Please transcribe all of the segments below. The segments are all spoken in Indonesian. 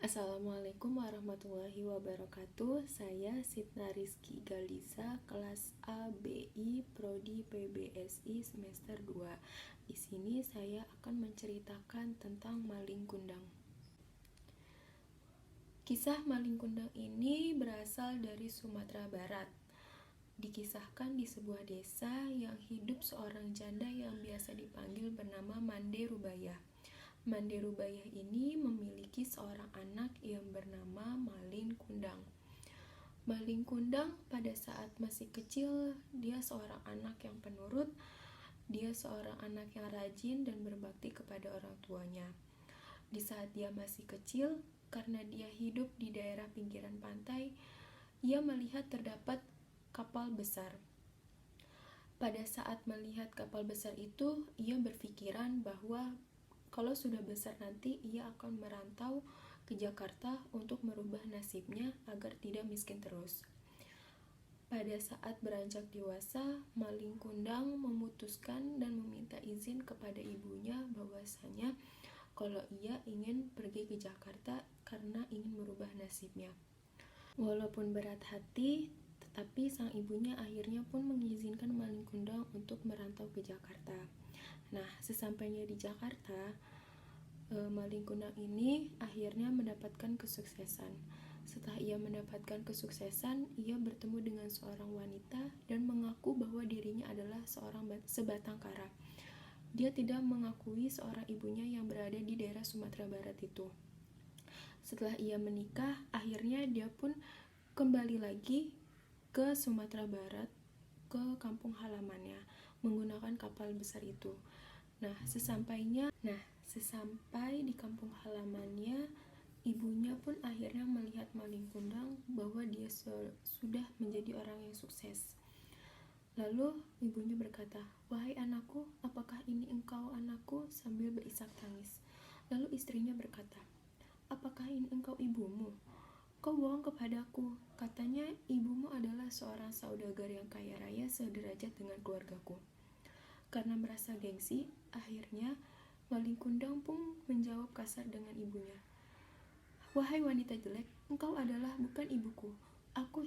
Assalamualaikum warahmatullahi wabarakatuh. Saya Sitna Rizky Galiza, kelas A BI Prodi PBSI semester 2. Di sini saya akan menceritakan tentang maling kundang. Kisah maling kundang ini berasal dari Sumatera Barat. Dikisahkan di sebuah desa yang hidup seorang janda yang biasa dipanggil bernama Mande Rubayah. Mande Rubayah ini memiliki seorang anak yang bernama Malin Kundang. Malin Kundang pada saat masih kecil, dia seorang anak yang penurut, dia seorang anak yang rajin dan berbakti kepada orang tuanya. Di saat dia masih kecil, karena dia hidup di daerah pinggiran pantai, ia melihat terdapat kapal besar. Pada saat melihat kapal besar itu, ia berpikiran bahwa kalau sudah besar nanti ia akan merantau ke Jakarta untuk merubah nasibnya agar tidak miskin terus. Pada saat beranjak dewasa, Malin Kundang memutuskan dan meminta izin kepada ibunya bahwasanya kalau ia ingin pergi ke Jakarta karena ingin merubah nasibnya. Walaupun berat hati, tetapi sang ibunya akhirnya pun mengizinkan Malin Kundang untuk merantau ke Jakarta. Nah, sesampainya di Jakarta, Malin Kundang ini akhirnya mendapatkan kesuksesan. Setelah ia mendapatkan kesuksesan, ia bertemu dengan seorang wanita dan mengaku bahwa dirinya adalah seorang sebatang kara. Dia tidak mengakui seorang ibunya yang berada di daerah Sumatera Barat itu. Setelah ia menikah, akhirnya dia pun kembali lagi ke Sumatera Barat, ke kampung halamannya, menggunakan kapal besar itu. Sesampai di kampung halamannya, ibunya pun akhirnya melihat Malin Kundang bahwa dia sudah menjadi orang yang sukses. Lalu ibunya berkata, "Wahai anakku, apakah ini engkau anakku?" sambil berisak tangis. Lalu istrinya berkata, "Apakah ini engkau ibumu? Kau bohong kepadaku. Katanya ibumu adalah seorang saudagar yang kaya raya sederajat dengan keluargaku." Karena merasa gengsi, akhirnya Malin Kundang pun menjawab kasar dengan ibunya, "Wahai wanita jelek, engkau adalah bukan ibuku. Aku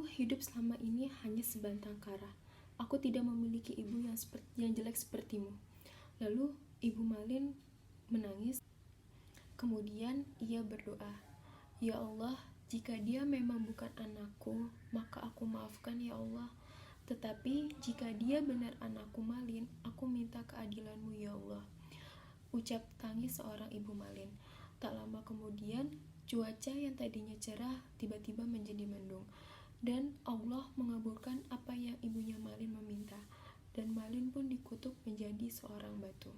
hidup selama ini hanya sebantang kara. Aku tidak memiliki ibu yang jelek sepertimu." Lalu ibu Malin menangis. Kemudian ia berdoa, "Ya Allah, jika dia memang bukan anakku, maka aku maafkan ya Allah. Tetapi jika dia benar anakku Malin, aku minta keadilanmu ya Allah." Ucap tangis seorang ibu Malin. Tak lama kemudian, cuaca yang tadinya cerah tiba-tiba menjadi mendung. Dan Allah mengabulkan apa yang ibunya Malin meminta. Dan Malin pun dikutuk menjadi seorang batu.